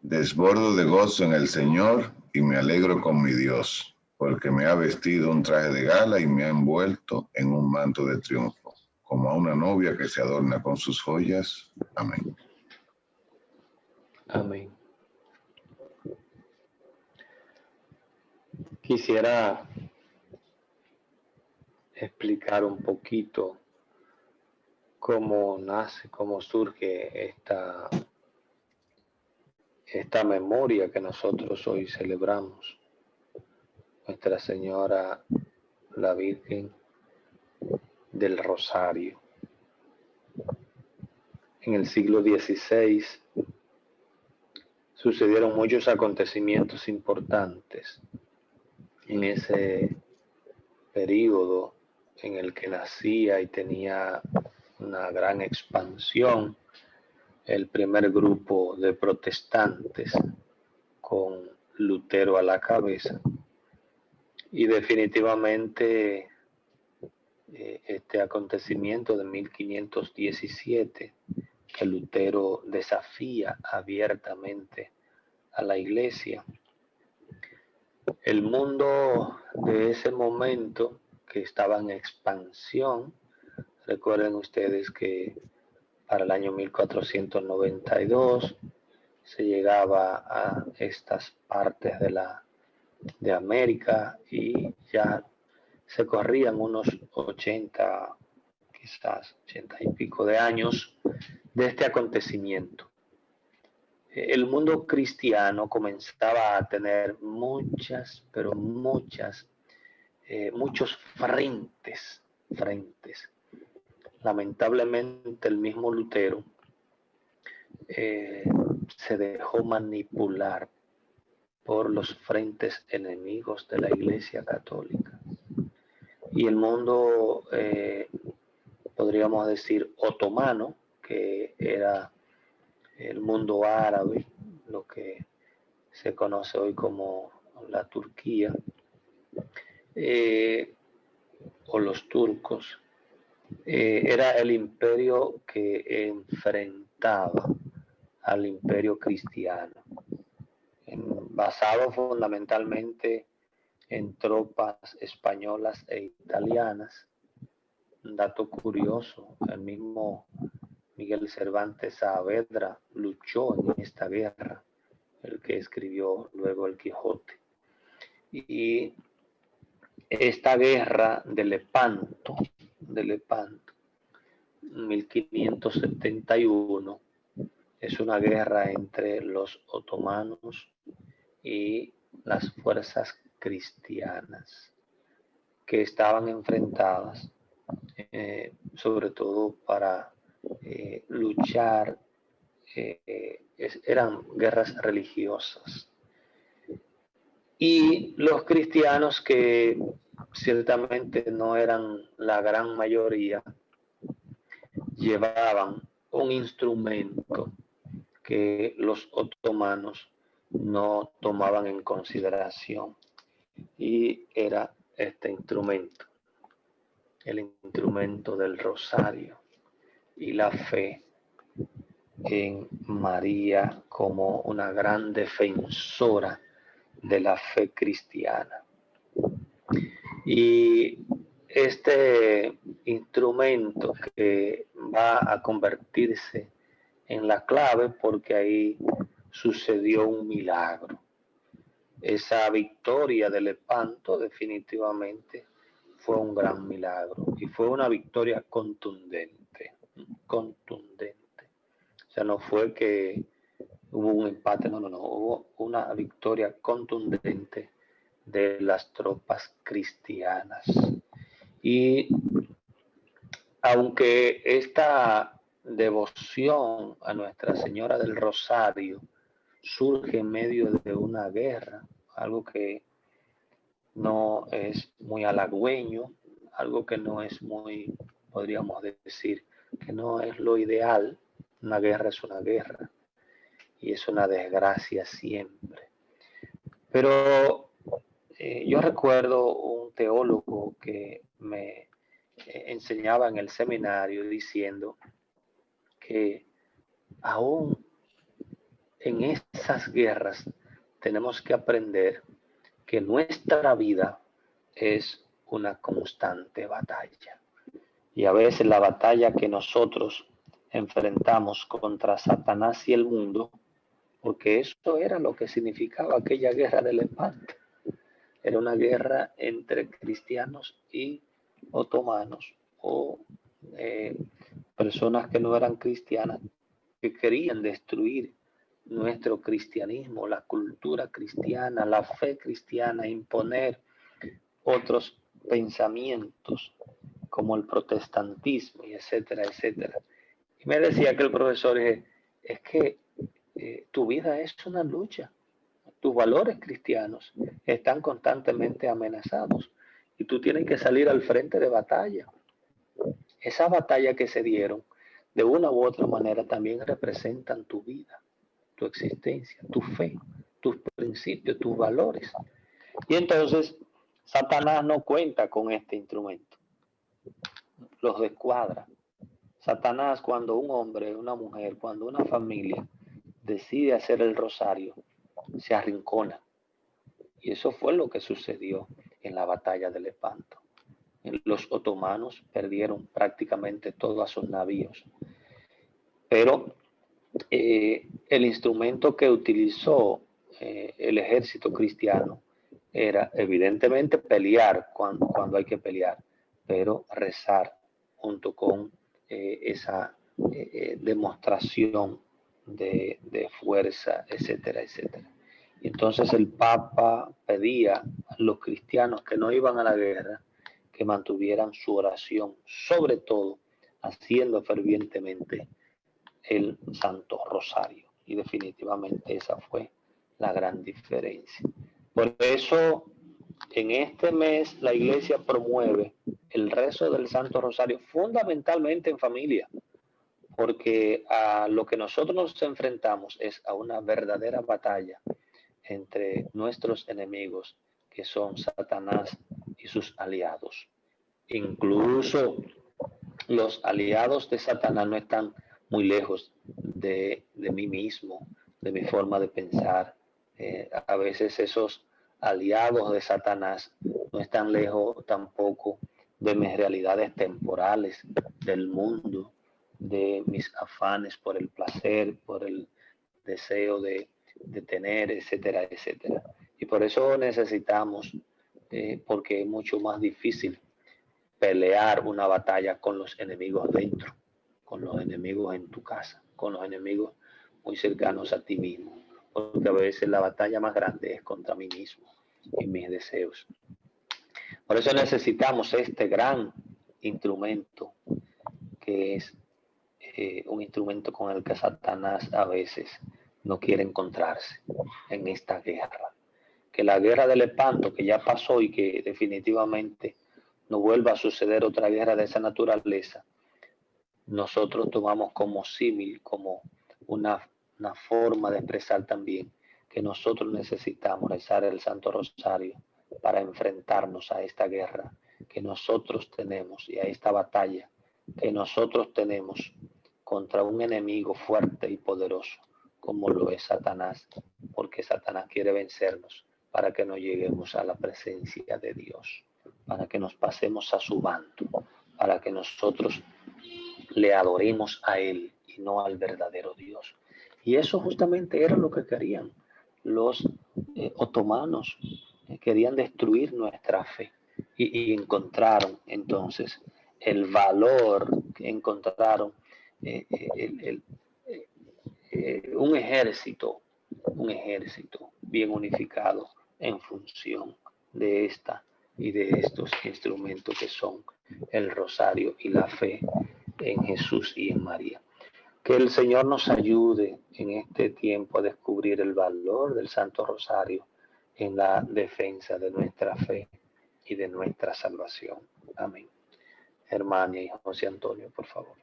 Desbordo de gozo en el Señor y me alegro con mi Dios, porque me ha vestido un traje de gala y me ha envuelto en un manto de triunfo, como a una novia que se adorna con sus joyas. Amén. Amén. Quisiera explicar un poquito cómo nace, cómo surge esta memoria que nosotros hoy celebramos. Nuestra Señora, la Virgen del Rosario. En el siglo XVI sucedieron muchos acontecimientos importantes en ese periodo en el que nacía y tenía una gran expansión el primer grupo de protestantes con Lutero a la cabeza. Y definitivamente este acontecimiento de 1517, que Lutero desafía abiertamente a la iglesia. El mundo de ese momento, que estaba en expansión, recuerden ustedes que para el año 1492 se llegaba a estas partes de América y ya se corrían unos 80, quizás 80 y pico de años de este acontecimiento. El mundo cristiano comenzaba a tener muchos frentes. Lamentablemente el mismo Lutero se dejó manipular por los frentes enemigos de la Iglesia Católica. Y el mundo, podríamos decir, otomano, que era el mundo árabe, lo que se conoce hoy como la Turquía, o los turcos, era el imperio que enfrentaba al imperio cristiano, basado fundamentalmente en tropas españolas e italianas. Un dato curioso, el mismo Miguel Cervantes Saavedra luchó en esta guerra, el que escribió luego el Quijote. Y esta guerra de Lepanto, 1571, es una guerra entre los otomanos y las fuerzas cristianas que estaban enfrentadas, sobre todo para luchar, eran guerras religiosas. Y los cristianos, que ciertamente no eran la gran mayoría, llevaban un instrumento que los otomanos no tomaban en consideración, y era este instrumento, el instrumento del rosario y la fe en María como una gran defensora de la fe cristiana. Y este instrumento que va a convertirse en la clave, porque ahí sucedió un milagro. Esa victoria de Lepanto definitivamente fue un gran milagro, y fue una victoria contundente. O sea, no fue que hubo un empate, no, hubo una victoria contundente de las tropas cristianas. Y aunque esta devoción a Nuestra Señora del Rosario surge en medio de una guerra, algo que no es muy halagüeño, algo que no es muy, podríamos decir, que no es lo ideal. Una guerra es una guerra y es una desgracia siempre. Pero yo recuerdo un teólogo que me enseñaba en el seminario diciendo que aún en esas guerras tenemos que aprender que nuestra vida es una constante batalla. Y a veces la batalla que nosotros enfrentamos contra Satanás y el mundo, porque eso era lo que significaba aquella guerra del espanto. Era una guerra entre cristianos y otomanos, o personas que no eran cristianas, que querían destruir nuestro cristianismo, la cultura cristiana, la fe cristiana, imponer otros pensamientos como el protestantismo, y etcétera, etcétera. Y me decía que el profesor es que tu vida es una lucha. Tus valores cristianos están constantemente amenazados y tú tienes que salir al frente de batalla. Esa batalla que se dieron, de una u otra manera, también representan tu vida, tu existencia, tu fe, tus principios, tus valores. Y entonces, Satanás no cuenta con este instrumento, los descuadra. Satanás, cuando un hombre, una mujer, cuando una familia decide hacer el rosario, se arrincona. Y eso fue lo que sucedió en la batalla de Lepanto. Los otomanos perdieron prácticamente todos sus navíos. Pero el instrumento que utilizó el ejército cristiano era evidentemente pelear cuando hay que pelear, pero rezar junto con esa demostración de fuerza, etcétera, etcétera. Entonces el Papa pedía a los cristianos que no iban a la guerra que mantuvieran su oración, sobre todo haciendo fervientemente el Santo Rosario. Y definitivamente esa fue la gran diferencia. Por eso, en este mes la Iglesia promueve el rezo del Santo Rosario fundamentalmente en familia, porque a lo que nosotros nos enfrentamos es a una verdadera batalla entre nuestros enemigos, que son Satanás y sus aliados. Incluso los aliados de Satanás no están muy lejos de mí mismo, de mi forma de pensar. A veces esos aliados de Satanás no están lejos tampoco de mis realidades temporales, del mundo, de mis afanes por el placer, por el deseo de tener, etcétera, etcétera. Y por eso necesitamos, porque es mucho más difícil pelear una batalla con los enemigos dentro, con los enemigos en tu casa, con los enemigos muy cercanos a ti mismo, porque a veces la batalla más grande es contra mí mismo y mis deseos. Por eso necesitamos este gran instrumento, que es un instrumento con el que Satanás a veces no quiere encontrarse en esta guerra. Que la guerra del espanto, que ya pasó y que definitivamente no vuelva a suceder otra guerra de esa naturaleza, nosotros tomamos como símil, como una forma de expresar también que nosotros necesitamos rezar el Santo Rosario para enfrentarnos a esta guerra que nosotros tenemos y a esta batalla que nosotros tenemos contra un enemigo fuerte y poderoso como lo es Satanás, porque Satanás quiere vencernos para que no lleguemos a la presencia de Dios, para que nos pasemos a su bando, para que nosotros le adoremos a Él y no al verdadero Dios. Y eso justamente era lo que querían los otomanos, querían destruir nuestra fe y encontraron entonces el valor, encontraron un ejército bien unificado en función de esta y de estos instrumentos que son el rosario y la fe en Jesús y en María. Que el Señor nos ayude en este tiempo a descubrir el valor del Santo Rosario en la defensa de nuestra fe y de nuestra salvación. Amén. Hermana y José Antonio, por favor.